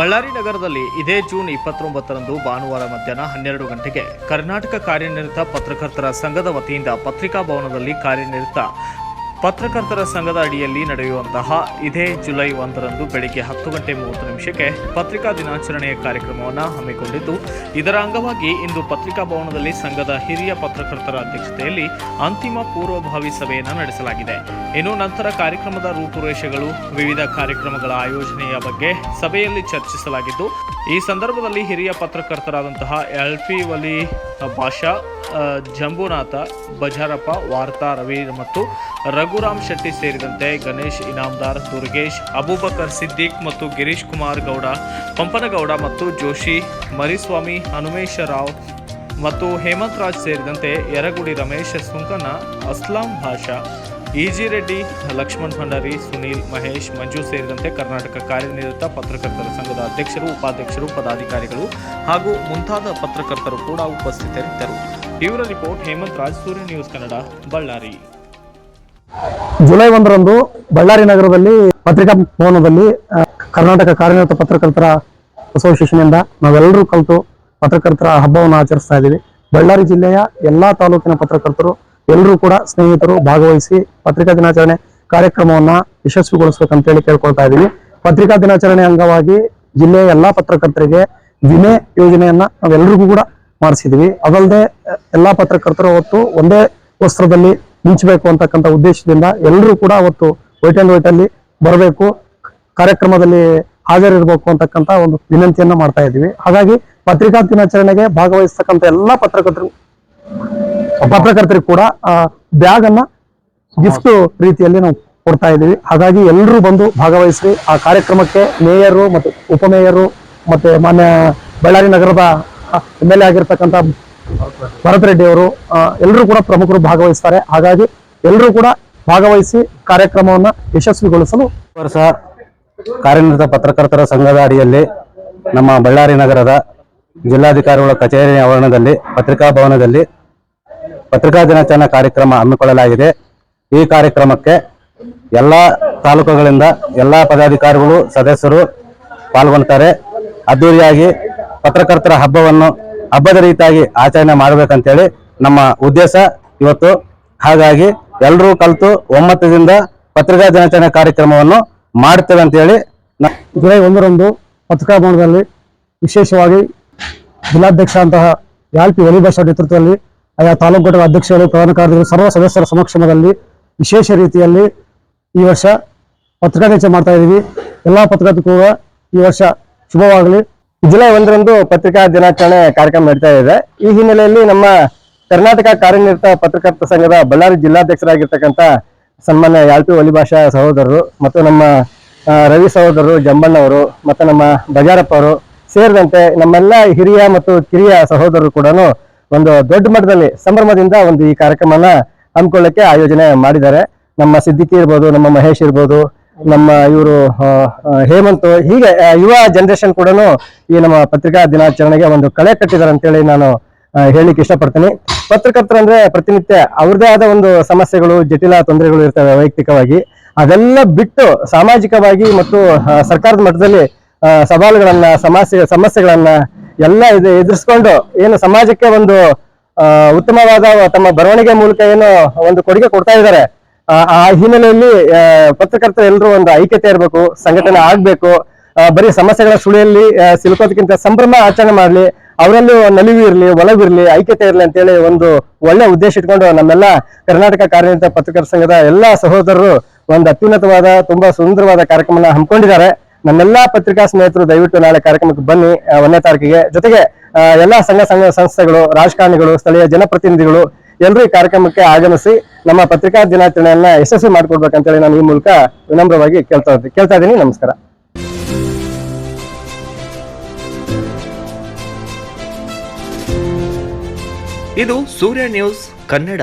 ಬಳ್ಳಾರಿ ನಗರದಲ್ಲಿ ಇದೇ ಜೂನ್ 29ರಂದು ಭಾನುವಾರ ಮಧ್ಯಾಹ್ನ 12 ಗಂಟೆಗೆ ಕರ್ನಾಟಕ ಕಾರ್ಯನಿರತ ಪತ್ರಕರ್ತರ ಸಂಘದ ವತಿಯಿಂದ ಪತ್ರಿಕಾ ಭವನದಲ್ಲಿ ಕಾರ್ಯನಿರತ ಪತ್ರಕರ್ತರ ಸಂಘದ ಅಡಿಯಲ್ಲಿ ನಡೆಯುವಂತಹ ಇದೇ ಜುಲೈ 1ರಂದು ಬೆಳಗ್ಗೆ 10:30 ಪತ್ರಿಕಾ ದಿನಾಚರಣೆಯ ಕಾರ್ಯಕ್ರಮವನ್ನು ಹಮ್ಮಿಕೊಂಡಿದ್ದು, ಇದರ ಅಂಗವಾಗಿ ಇಂದು ಪತ್ರಿಕಾ ಭವನದಲ್ಲಿ ಸಂಘದ ಹಿರಿಯ ಪತ್ರಕರ್ತರ ಅಧ್ಯಕ್ಷತೆಯಲ್ಲಿ ಅಂತಿಮ ಪೂರ್ವಭಾವಿ ಸಭೆಯನ್ನು ನಡೆಸಲಾಗಿದೆ. ಇನ್ನು ನಂತರ ಕಾರ್ಯಕ್ರಮದ ರೂಪುರೇಷೆಗಳು, ವಿವಿಧ ಕಾರ್ಯಕ್ರಮಗಳ ಆಯೋಜನೆಯ ಬಗ್ಗೆ ಸಭೆಯಲ್ಲಿ ಚರ್ಚಿಸಲಾಗಿದ್ದು, ಈ ಸಂದರ್ಭದಲ್ಲಿ ಹಿರಿಯ ಪತ್ರಕರ್ತರಾದಂತಹ ಎಲ್.ಪಿ. ವಲಿ ಭಾಷಾ, ಜಂಬುನಾಥ, ಬಜಾರಪ್ಪ, ವಾರ್ತಾ ರವಿ ಮತ್ತು ರಘುರಾಮ್ ಶೆಟ್ಟಿ ಸೇರಿದಂತೆ ಗಣೇಶ್ ಇನಾಮದಾರ್, ದುರ್ಗೇಶ್, ಅಬೂಬಕರ್ ಸಿದ್ದಿಕ್ ಮತ್ತು ಗಿರೀಶ್ ಕುಮಾರ್ ಗೌಡ, ಪಂಪನಗೌಡ ಮತ್ತು ಜೋಶಿ, ಮರಿಸ್ವಾಮಿ, ಹನುಮೇಶ ರಾವ್ ಮತ್ತು ಹೇಮಂತ್ ರಾಜ್ ಸೇರಿದಂತೆ ಯರಗುಡಿ ರಮೇಶ್, ಸುಂಕನ, ಅಸ್ಲಾಂ ಭಾಷಾ, ಇ.ಜಿ. ರೆಡ್ಡಿ, ಲಕ್ಷ್ಮಣ್ ಭಂಡಾರಿ, ಸುನೀಲ್, ಮಹೇಶ್, ಮಂಜು ಸೇರಿದಂತೆ ಕರ್ನಾಟಕ ಕಾರ್ಯನಿರತ ಪತ್ರಕರ್ತರ ಸಂಘದ ಅಧ್ಯಕ್ಷರು, ಉಪಾಧ್ಯಕ್ಷರು, ಪದಾಧಿಕಾರಿಗಳು ಹಾಗೂ ಮುಂತಾದ ಪತ್ರಕರ್ತರು ಕೂಡ ಉಪಸ್ಥಿತರಿದ್ದರು. ಇವರ ರಿಪೋರ್ಟ್ ಹೇಮಂತ್ ರಾಜ್, ಸೂರ್ಯ ನ್ಯೂಸ್ ಕನ್ನಡ, ಬಳ್ಳಾರಿ. ಜುಲೈ 1ರಂದು ಬಳ್ಳಾರಿ ನಗರದಲ್ಲಿ ಪತ್ರಿಕಾ ಭವನದಲ್ಲಿ ಕರ್ನಾಟಕ ಕಾರ್ಯನಿರತ ಪತ್ರಕರ್ತರ ಅಸೋಸಿಯೇಷನ್ ಇಂದ ನಾವೆಲ್ಲರೂ ಕಲಿತು ಪತ್ರಕರ್ತರ ಹಬ್ಬವನ್ನು ಆಚರಿಸ್ತಾ ಇದ್ದೀವಿ. ಬಳ್ಳಾರಿ ಜಿಲ್ಲೆಯ ಎಲ್ಲಾ ತಾಲೂಕಿನ ಪತ್ರಕರ್ತರು ಎಲ್ಲರೂ ಕೂಡ ಸ್ನೇಹಿತರು ಭಾಗವಹಿಸಿ ಪತ್ರಿಕಾ ದಿನಾಚರಣೆ ಕಾರ್ಯಕ್ರಮವನ್ನ ಯಶಸ್ವಿಗೊಳಿಸಬೇಕಂತೇಳಿ ಕೇಳ್ಕೊಳ್ತಾ ಇದ್ದೀವಿ. ಪತ್ರಿಕಾ ದಿನಾಚರಣೆ ಅಂಗವಾಗಿ ಜಿಲ್ಲೆಯ ಎಲ್ಲಾ ಪತ್ರಕರ್ತರಿಗೆ ವಿಮೆ ಯೋಜನೆಯನ್ನ ನಾವೆಲ್ಲರಿಗೂ ಕೂಡ ಮಾಡಿಸಿದ್ವಿ. ಅದಲ್ಲದೆ ಎಲ್ಲಾ ಪತ್ರಕರ್ತರು ಅವತ್ತು ಒಂದೇ ವಸ್ತ್ರದಲ್ಲಿ ಮಿಂಚಬೇಕು ಅಂತಕ್ಕಂಥ ಉದ್ದೇಶದಿಂದ ಎಲ್ಲರೂ ಕೂಡ ಅವತ್ತು ವೈಟ್ ಅಂಡ್ ವೈಟ್ ಅಲ್ಲಿ ಬರಬೇಕು, ಕಾರ್ಯಕ್ರಮದಲ್ಲಿ ಹಾಜರಿರಬೇಕು ಅಂತಕ್ಕಂಥ ಒಂದು ವಿನಂತಿಯನ್ನ ಮಾಡ್ತಾ ಇದ್ವಿ. ಹಾಗಾಗಿ ಪತ್ರಿಕಾ ದಿನಾಚರಣೆಗೆ ಭಾಗವಹಿಸ್ತಕ್ಕಂಥ ಎಲ್ಲಾ ಪತ್ರಕರ್ತರಿಗೂ ಕೂಡ ಬ್ಯಾಗ್ ಅನ್ನ ಗಿಫ್ಟ್ ರೀತಿಯಲ್ಲಿ ನಾವು ಕೊಡ್ತಾ ಇದ್ದೀವಿ. ಹಾಗಾಗಿ ಎಲ್ಲರೂ ಬಂದು ಭಾಗವಹಿಸಿ ಆ ಕಾರ್ಯಕ್ರಮಕ್ಕೆ ಮೇಯರು ಮತ್ತು ಉಪಮೇಯರು ಮತ್ತೆ ಮಾನ್ಯ ಬಳ್ಳಾರಿ ನಗರದ MLA ಆಗಿರ್ತಕ್ಕಂಥ ಭರತ್ ರೆಡ್ಡಿ ಅವರು ಎಲ್ಲರೂ ಕೂಡ ಪ್ರಮುಖರು ಭಾಗವಹಿಸ್ತಾರೆ. ಹಾಗಾಗಿ ಎಲ್ಲರೂ ಕೂಡ ಭಾಗವಹಿಸಿ ಕಾರ್ಯಕ್ರಮವನ್ನ ಯಶಸ್ವಿಗೊಳಿಸಲು ವರ್ಷ ಕಾರ್ಯನಿರತ ಪತ್ರಕರ್ತರ ಸಂಘದ ಅಡಿಯಲ್ಲಿ ನಮ್ಮ ಬಳ್ಳಾರಿ ನಗರದ ಜಿಲ್ಲಾಧಿಕಾರಿಗಳ ಕಚೇರಿ ಆವರಣದಲ್ಲಿ ಪತ್ರಿಕಾ ಭವನದಲ್ಲಿ ಪತ್ರಿಕಾ ದಿನಾಚರಣೆ ಕಾರ್ಯಕ್ರಮ ಹಮ್ಮಿಕೊಳ್ಳಲಾಗಿದೆ. ಈ ಕಾರ್ಯಕ್ರಮಕ್ಕೆ ಎಲ್ಲ ತಾಲೂಕುಗಳಿಂದ ಎಲ್ಲ ಪದಾಧಿಕಾರಿಗಳು ಸದಸ್ಯರು ಪಾಲ್ಗೊಳ್ತಾರೆ. ಅದ್ದೂರಿಯಾಗಿ ಪತ್ರಕರ್ತರ ಹಬ್ಬದ ರೀತಿಯಾಗಿ ಆಚರಣೆ ಮಾಡಬೇಕಂತೇಳಿ ನಮ್ಮ ಉದ್ದೇಶ ಇವತ್ತು. ಹಾಗಾಗಿ ಎಲ್ಲರೂ ಕಲಿತು ಒಮ್ಮತದಿಂದ ಪತ್ರಿಕಾ ದಿನಾಚರಣೆ ಕಾರ್ಯಕ್ರಮವನ್ನು ಮಾಡ್ತೇವೆ ಅಂತೇಳಿ ಜುಲೈ 1ರಂದು ಪತ್ರಿಕಾ ಭವನದಲ್ಲಿ ವಿಶೇಷವಾಗಿ ಜಿಲ್ಲಾಧ್ಯಕ್ಷ ಅಂತಹ ಎಲ್.ಪಿ. ವಲಿ ಭಾಷಾ ನೇತೃತ್ವದಲ್ಲಿ ಆಯಾ ತಾಲೂಕು ಘಟಕ ಅಧ್ಯಕ್ಷರು, ಪ್ರಧಾನ ಕಾರ್ಯದರ್ಶಿಗಳು, ಸರ್ವ ಸದಸ್ಯರ ಸಮಕ್ಷಮದಲ್ಲಿ ವಿಶೇಷ ರೀತಿಯಲ್ಲಿ ಈ ವರ್ಷ ಪತ್ರಿಕಾ ದಿನಾಚರಣೆ ಮಾಡ್ತಾ ಇದ್ದೀವಿ. ಎಲ್ಲಾ ಪತ್ರಕರ್ತರಿಗೂ ಈ ವರ್ಷ ಶುಭವಾಗಲಿ. ಜುಲೈ 1ರಂದು ಪತ್ರಿಕಾ ದಿನಾಚರಣೆ ಕಾರ್ಯಕ್ರಮ ನಡೀತಾ ಇದೆ. ಈ ಹಿನ್ನೆಲೆಯಲ್ಲಿ ನಮ್ಮ ಕರ್ನಾಟಕ ಕಾರ್ಯನಿರತ ಪತ್ರಕರ್ತರ ಸಂಘದ ಬಳ್ಳಾರಿ ಜಿಲ್ಲಾಧ್ಯಕ್ಷರಾಗಿರ್ತಕ್ಕಂಥ ಸನ್ಮಾನ್ಯ ಎಲ್.ಪಿ. ವಲಿ ಭಾಷಾ ಸಹೋದರರು ಮತ್ತು ನಮ್ಮ ರವಿ ಸಹೋದರರು, ಜಂಬಣ್ಣವರು ಮತ್ತು ನಮ್ಮ ಬಜಾರಪ್ಪ ಅವರು ಸೇರಿದಂತೆ ನಮ್ಮೆಲ್ಲ ಹಿರಿಯ ಮತ್ತು ಕಿರಿಯ ಸಹೋದರರು ಕೂಡ ಒಂದು ದೊಡ್ಡ ಮಟ್ಟದಲ್ಲಿ ಸಂಭ್ರಮದಿಂದ ಒಂದು ಈ ಕಾರ್ಯಕ್ರಮನ ಹಮ್ಮಿಕೊಳ್ಳಕ್ಕೆ ಆಯೋಜನೆ ಮಾಡಿದ್ದಾರೆ. ನಮ್ಮ ಸಿದ್ದಿಕಿ ಇರ್ಬೋದು, ನಮ್ಮ ಮಹೇಶ್ ಇರ್ಬೋದು, ನಮ್ಮ ಇವರು ಹೇಮಂತ್, ಹೀಗೆ ಯುವ ಜನರೇಷನ್ ಕೂಡ ಈ ನಮ್ಮ ಪತ್ರಿಕಾ ದಿನಾಚರಣೆಗೆ ಒಂದು ಕಳೆ ಕಟ್ಟಿದ್ದಾರೆ ಅಂತೇಳಿ ನಾನು ಹೇಳಿಕ್ಕೆ ಇಷ್ಟಪಡ್ತೀನಿ. ಪತ್ರಕರ್ತರಂದ್ರೆ ಪ್ರತಿನಿತ್ಯ ಅವ್ರದೇ ಆದ ಒಂದು ಸಮಸ್ಯೆಗಳು, ಜಟಿಲ ತೊಂದರೆಗಳು ಇರ್ತವೆ ವೈಯಕ್ತಿಕವಾಗಿ. ಅದೆಲ್ಲ ಬಿಟ್ಟು ಸಾಮಾಜಿಕವಾಗಿ ಮತ್ತು ಸರ್ಕಾರದ ಮಟ್ಟದಲ್ಲಿ ಸವಾಲುಗಳನ್ನ, ಸಮಸ್ಯೆಗಳನ್ನ ಎಲ್ಲ ಎದುರಿಸ್ಕೊಂಡು ಏನು ಸಮಾಜಕ್ಕೆ ಒಂದು ಉತ್ತಮವಾದ ತಮ್ಮ ಬರವಣಿಗೆ ಮೂಲಕ ಏನು ಒಂದು ಕೊಡುಗೆ ಕೊಡ್ತಾ ಇದ್ದಾರೆ. ಆ ಹಿನ್ನೆಲೆಯಲ್ಲಿ ಪತ್ರಕರ್ತರು ಎಲ್ಲರೂ ಒಂದು ಐಕ್ಯತೆ ಇರಬೇಕು, ಸಂಘಟನೆ ಆಗ್ಬೇಕು. ಬರೀ ಸಮಸ್ಯೆಗಳ ಸುಳಿಯಲ್ಲಿ ಸಿಲುಕೋದಕ್ಕಿಂತ ಸಂಭ್ರಮ ಆಚರಣೆ ಮಾಡ್ಲಿ, ಅವರಲ್ಲೂ ನಲಿವು ಇರ್ಲಿ, ಒಲವಿರ್ಲಿ, ಐಕ್ಯತೆ ಇರ್ಲಿ ಅಂತೇಳಿ ಒಂದು ಒಳ್ಳೆ ಉದ್ದೇಶ ಇಟ್ಕೊಂಡು ನಮ್ಮೆಲ್ಲ ಕರ್ನಾಟಕ ಕಾರ್ಯನಿರತ ಪತ್ರಕರ್ತರ ಸಂಘದ ಎಲ್ಲಾ ಸಹೋದರರು ಒಂದು ಅತ್ಯುನ್ನತವಾದ ತುಂಬಾ ಸುಂದರವಾದ ಕಾರ್ಯಕ್ರಮನ ಹಮ್ಮಿಕೊಂಡಿದ್ದಾರೆ. ನಮ್ಮೆಲ್ಲಾ ಪತ್ರಿಕಾ ಸ್ನೇಹಿತರು ದಯವಿಟ್ಟು ನಾಳೆ ಕಾರ್ಯಕ್ರಮಕ್ಕೆ ಬನ್ನಿ 1ನೇ ತಾರೀಕಿಗೆ. ಜೊತೆಗೆ ಎಲ್ಲಾ ಸಂಘ ಸಂಸ್ಥೆಗಳು, ರಾಜಕಾರಣಿಗಳು, ಸ್ಥಳೀಯ ಜನಪ್ರತಿನಿಧಿಗಳು ಎಲ್ಲರೂ ಈ ಕಾರ್ಯಕ್ರಮಕ್ಕೆ ಆಗಮಿಸಿ ನಮ್ಮ ಪತ್ರಿಕಾ ದಿನಾಚರಣೆಯನ್ನ ಯಶಸ್ವಿ ಮಾಡಿಕೊಡ್ಬೇಕಂತೇಳಿ ನಾನು ಈ ಮೂಲಕ ವಿನಮ್ರವಾಗಿ ಕೇಳ್ತಾ ಇದ್ದೀನಿ. ನಮಸ್ಕಾರ. ಇದು ಸೂರ್ಯ ನ್ಯೂಸ್ ಕನ್ನಡ.